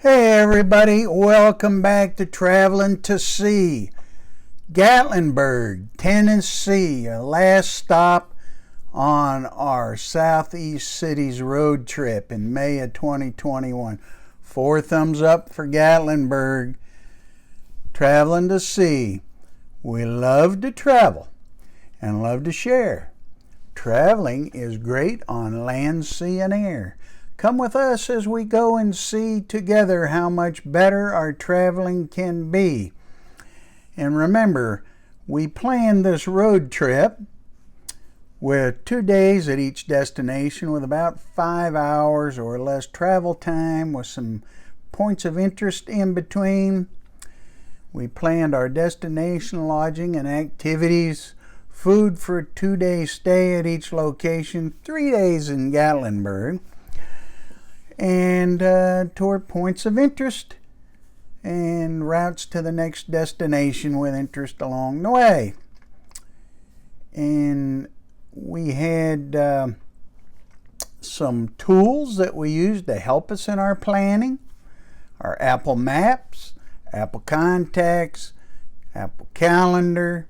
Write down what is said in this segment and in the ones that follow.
Hey everybody, welcome back to Traveling to See. Gatlinburg, Tennessee, our last stop on our Southeast Cities road trip in May of 2021. 4 thumbs up for Gatlinburg. Traveling to See. We love to travel and love to share. Traveling is great on land, sea, and air. Come with us as we go and see together how much better our traveling can be. And remember, we planned this road trip with 2 days at each destination with about 5 hours or less travel time with some points of interest in between. We planned our destination lodging and activities, food for a 2-day stay at each location, 3 days in Gatlinburg, and toward points of interest and routes to the next destination with interest along the way. And we had some tools that we used to help us in our planning: our Apple Maps, Apple Contacts, Apple Calendar,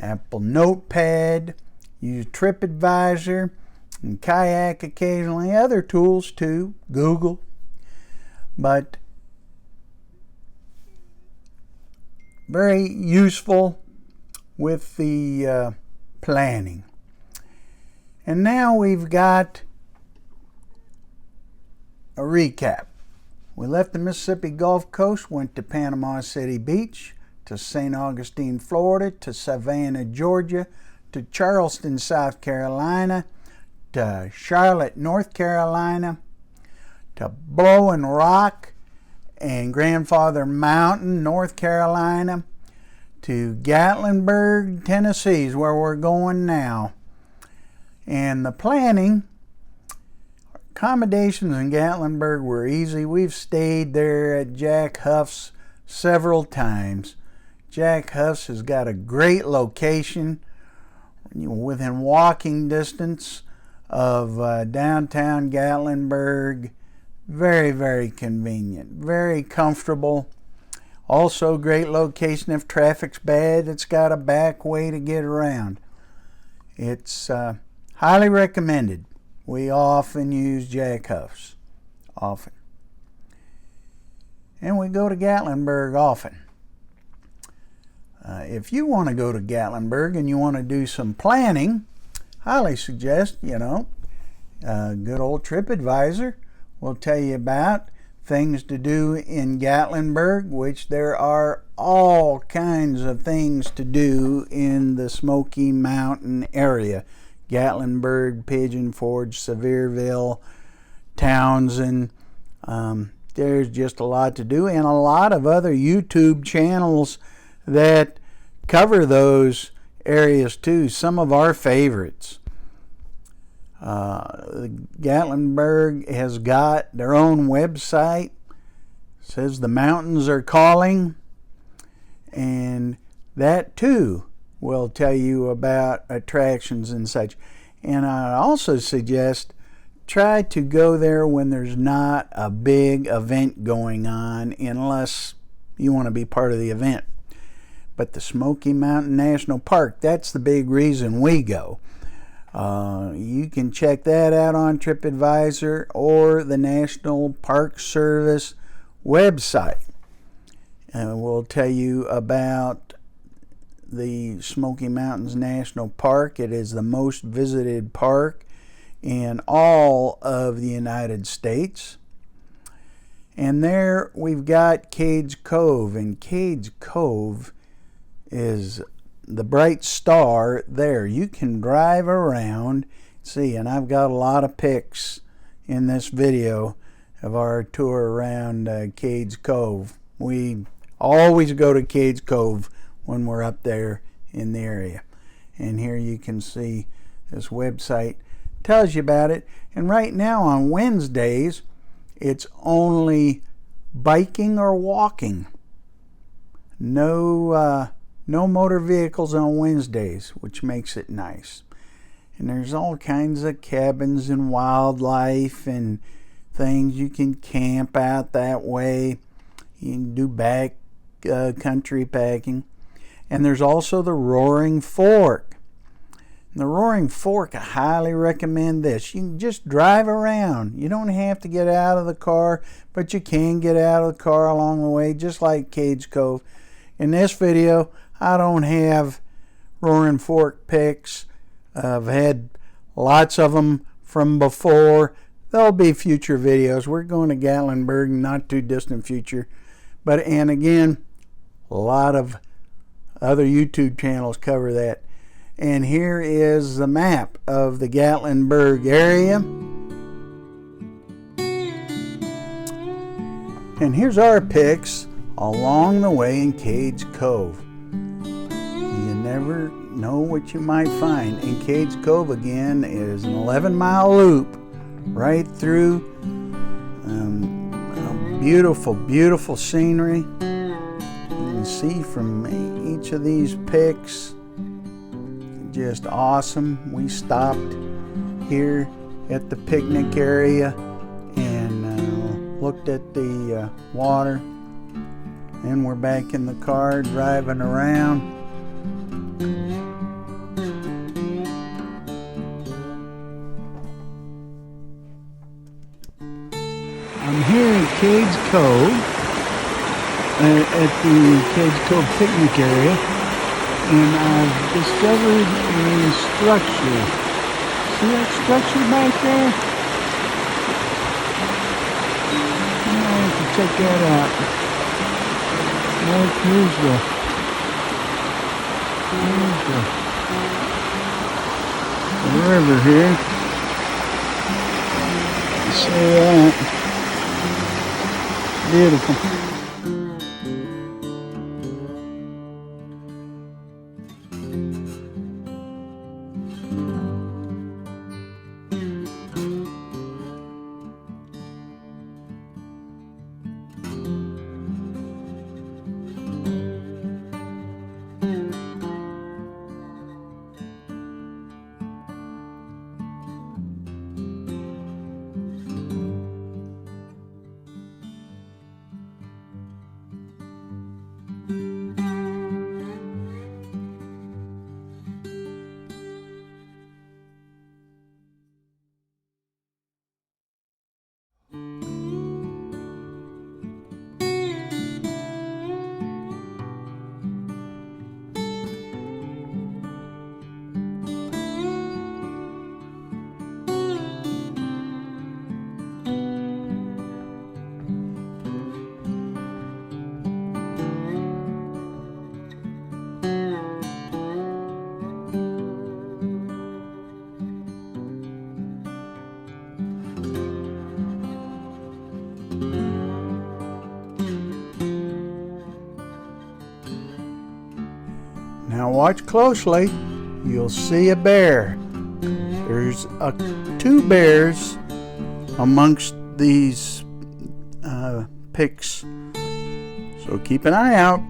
Apple Notepad, use TripAdvisor, and Kayak occasionally, other tools too, Google. But very useful with the planning. And now we've got a recap. We left the Mississippi Gulf Coast, went to Panama City Beach, to St. Augustine, Florida, to Savannah, Georgia, to Charleston, South Carolina, to Charlotte, North Carolina, to Blowing Rock and Grandfather Mountain, North Carolina, to Gatlinburg, Tennessee is where we're going now. And the planning, accommodations in Gatlinburg were easy. We've stayed there at Jack Huff's several times. Jack Huff's has got a great location within walking distance of downtown Gatlinburg. Very, very convenient, very comfortable. Also great location if traffic's bad. It's got a back way to get around. It's highly recommended. We often use Jack Huff's, often. And we go to Gatlinburg often. If you want to go to Gatlinburg and you want to do some planning, highly suggest, good old TripAdvisor will tell you about things to do in Gatlinburg, which there are all kinds of things to do in the Smoky Mountain area. Gatlinburg, Pigeon Forge, Sevierville, Townsend. There's just a lot to do, and a lot of other YouTube channels that cover those areas too. Some of our favorites. Gatlinburg has got their own website. It says the mountains are calling, and that too will tell you about attractions and such. And I also suggest try to go there when there's not a big event going on, unless you want to be part of the event. But the Smoky Mountain National Park, that's the big reason we go. You can check that out on TripAdvisor or the National Park Service website. And we'll tell you about the Smoky Mountains National Park. It is the most visited park in all of the United States. And there we've got Cades Cove, and Cades Cove is the bright star there. You can drive around, see, and I've got a lot of pics in this video of our tour around Cades Cove. We always go to Cades Cove when we're up there in the area. And here you can see this website tells you about it. And right now on Wednesdays, it's only biking or walking. No motor vehicles on Wednesdays, which makes it nice. And there's all kinds of cabins and wildlife and things. You can camp out that way. You can do back country packing. And there's also the Roaring Fork. And the Roaring Fork, I highly recommend this. You can just drive around. You don't have to get out of the car, but you can get out of the car along the way, just like Cades Cove. In this video, I don't have Roaring Fork pics. I've had lots of them from before. There'll be future videos. We're going to Gatlinburg, not too distant future. And again, a lot of other YouTube channels cover that. And here is the map of the Gatlinburg area. And here's our pics along the way in Cades Cove. You never know what you might find. And Cades Cove again is an 11-mile loop right through. Beautiful, beautiful scenery. You can see from each of these pics, just awesome. We stopped here at the picnic area and looked at the water. And we're back in the car driving around. I'm here at Cades Cove, at the Cades Cove picnic area, and I've discovered a structure. See that structure back there? I have to check that out. Here's the river here. See that? Beautiful. Now watch closely. You'll see a bear. There's two bears amongst these pics. So keep an eye out.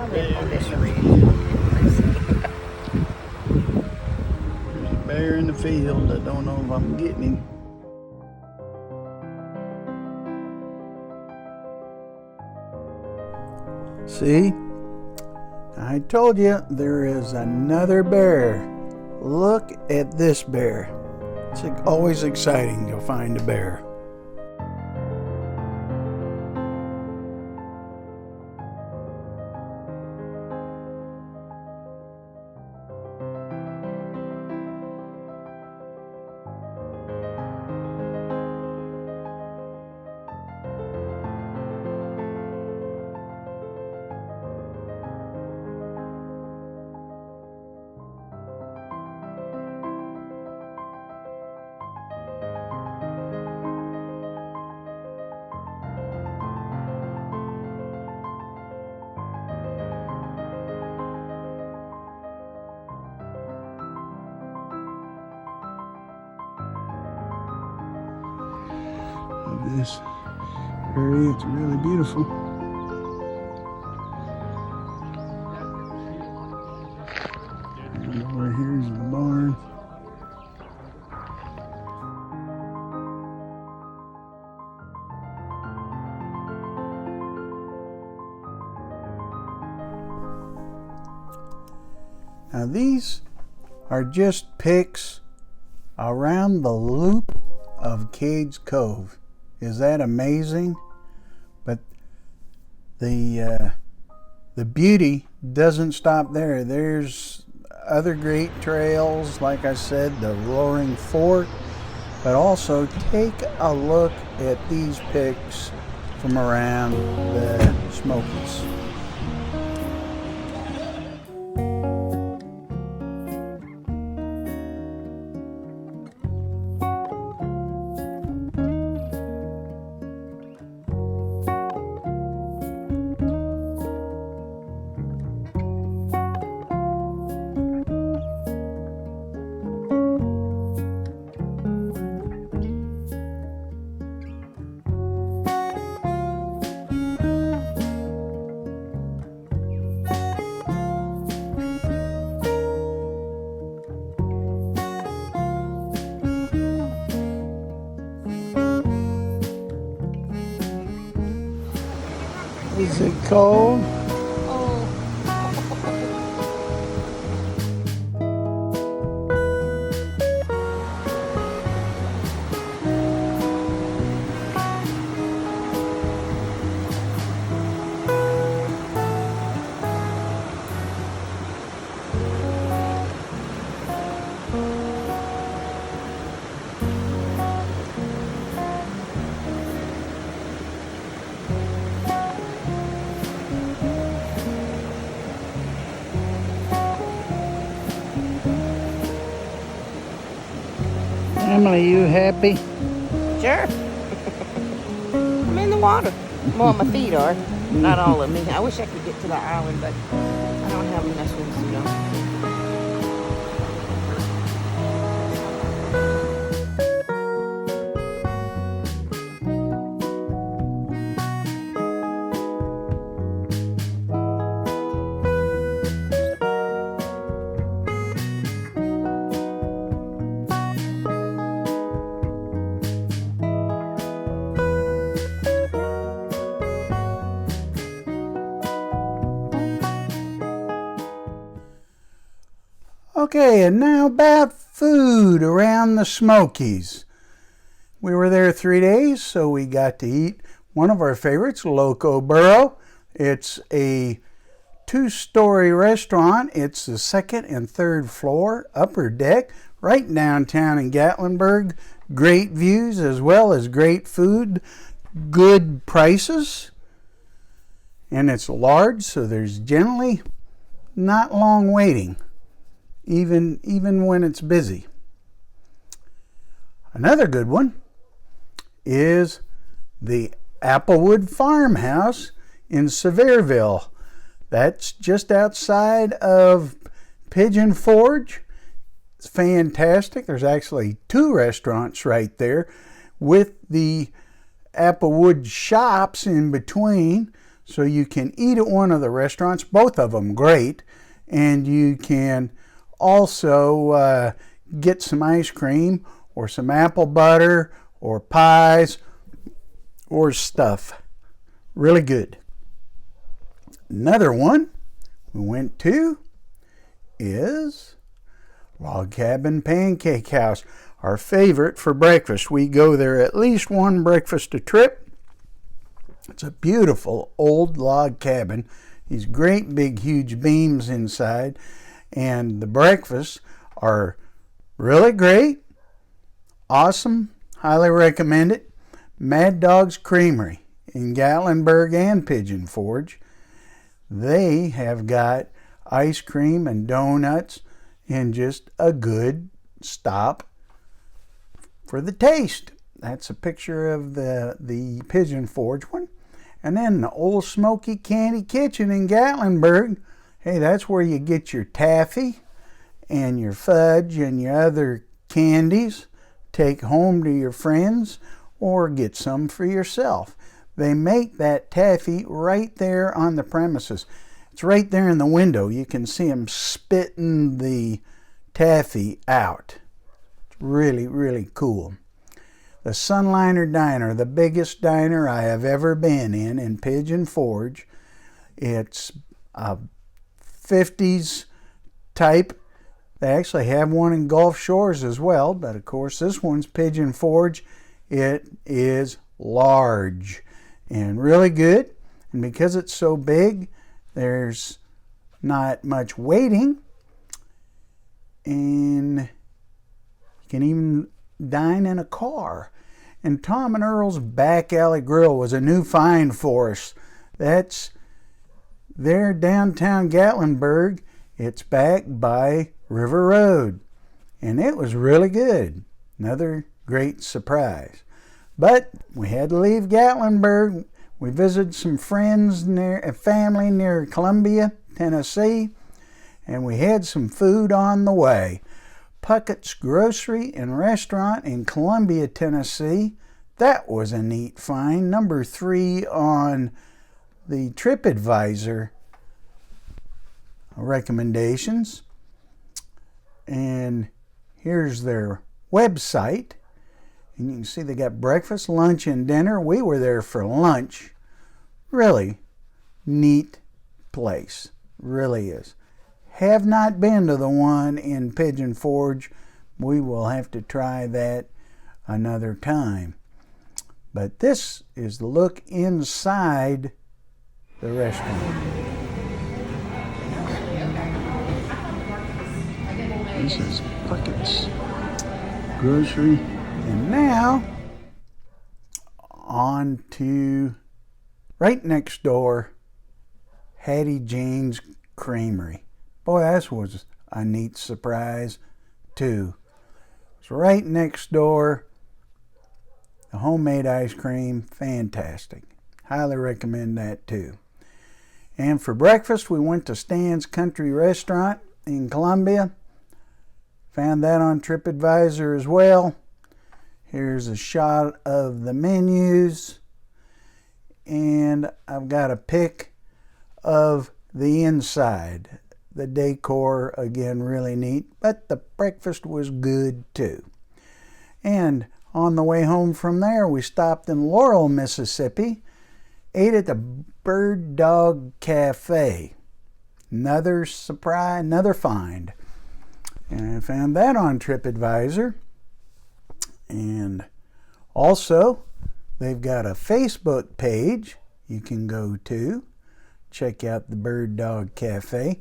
live on this ridge. There's a bear in the field. I don't know if I'm getting him. See? I told you there is another bear. Look at this bear. It's always exciting to find a bear. This area, it's really beautiful. And over here's the barn. Now these are just pics around the loop of Cades Cove. Is that amazing? But the beauty doesn't stop there. There's other great trails, like I said, the Roaring Fork, but also take a look at these pics from around the Smokies. Is it cold? Emily, you happy? Sure. I'm in the water. Well, my feet are. Not all of me. I wish I could get to the island, but I don't have enough swimsuit on. Okay, and now about food around the Smokies. We were there 3 days, so we got to eat one of our favorites, Loco Borough. It's a 2-story restaurant. It's the second and third floor, upper deck, right downtown in Gatlinburg. Great views as well as great food, good prices. And it's large, so there's generally not long waiting, even when it's busy. Another good one is the Applewood Farmhouse in Sevierville. That's just outside of Pigeon Forge. It's fantastic. There's actually 2 restaurants right there with the Applewood shops in between. So you can eat at one of the restaurants, both of them great, and you can also get some ice cream or some apple butter or pies or stuff. Really good. Another one we went to is Log Cabin Pancake House, our favorite for breakfast. We go there at least one breakfast a trip. It's a beautiful old log cabin. These great big huge beams inside, and the breakfasts are really great. Awesome. Highly recommend it. MADDOGS Creamery in Gatlinburg and Pigeon Forge. They have got ice cream and donuts and just a good stop for the taste. That's a picture of the Pigeon Forge one. And then the old Smoky Candy Kitchen in Gatlinburg. Hey, that's where you get your taffy and your fudge and your other candies. Take home to your friends or get some for yourself. They make that taffy right there on the premises. It's right there in the window. You can see them spitting the taffy out. It's really, really cool. The Sunliner Diner, the biggest diner I have ever been in Pigeon Forge. It's a 50s type. They actually have one in Gulf Shores as well, but of course this one's Pigeon Forge. It is large and really good. And because it's so big, there's not much waiting. And you can even dine in a car. And Tom and Earls Back Alley Grill was a new find for us. That's there downtown Gatlinburg. It's back by River Road. And it was really good. Another great surprise. But we had to leave Gatlinburg. We visited some friends family near Columbia, Tennessee. And we had some food on the way. Puckett's Grocery and Restaurant in Columbia, Tennessee. That was a neat find. Number 3 on the TripAdvisor recommendations. And here's their website. And you can see they got breakfast, lunch, and dinner. We were there for lunch. Really neat place. Really is. Have not been to the one in Pigeon Forge. We will have to try that another time. But this is the look inside the restaurant. This is Puckett's Grocery. And now, on to right next door, Hattie Jane's Creamery. Boy, that was a neat surprise, too. It's right next door. The homemade ice cream, fantastic. Highly recommend that, too. And for breakfast, we went to Stan's Country Restaurant in Columbia. Found that on TripAdvisor as well. Here's a shot of the menus. And I've got a pic of the inside. The decor, again, really neat, but the breakfast was good too. And on the way home from there, we stopped in Laurel, Mississippi, ate at the Bird Dog Cafe. Another surprise, another find. And I found that on TripAdvisor. And also, they've got a Facebook page you can go to. Check out the Bird Dog Cafe.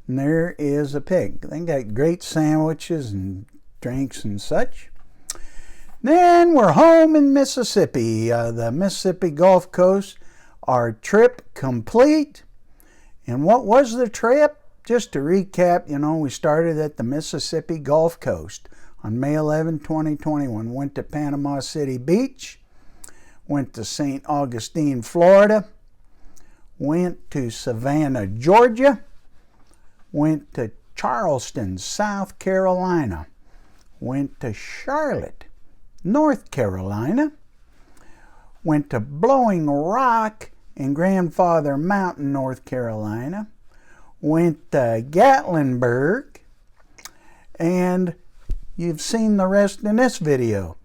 And there is a pig. They got great sandwiches and drinks and such. Then we're home in Mississippi, the Mississippi Gulf Coast. Our trip complete. And what was the trip? Just to recap, we started at the Mississippi Gulf Coast on May 11, 2021. Went to Panama City Beach. Went to St. Augustine, Florida. Went to Savannah, Georgia. Went to Charleston, South Carolina. Went to Charlotte, North Carolina. Went to Blowing Rock in Grandfather Mountain, North Carolina. Went to Gatlinburg, and you've seen the rest in this video.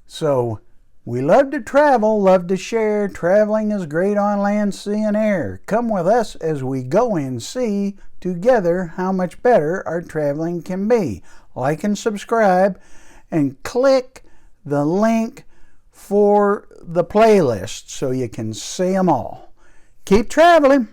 So we love to travel, love to share. Traveling is great on land, sea, and air. Come with us as we go and see together how much better our traveling can be. Like and subscribe, and click the link for the playlist so you can see them all. Keep traveling.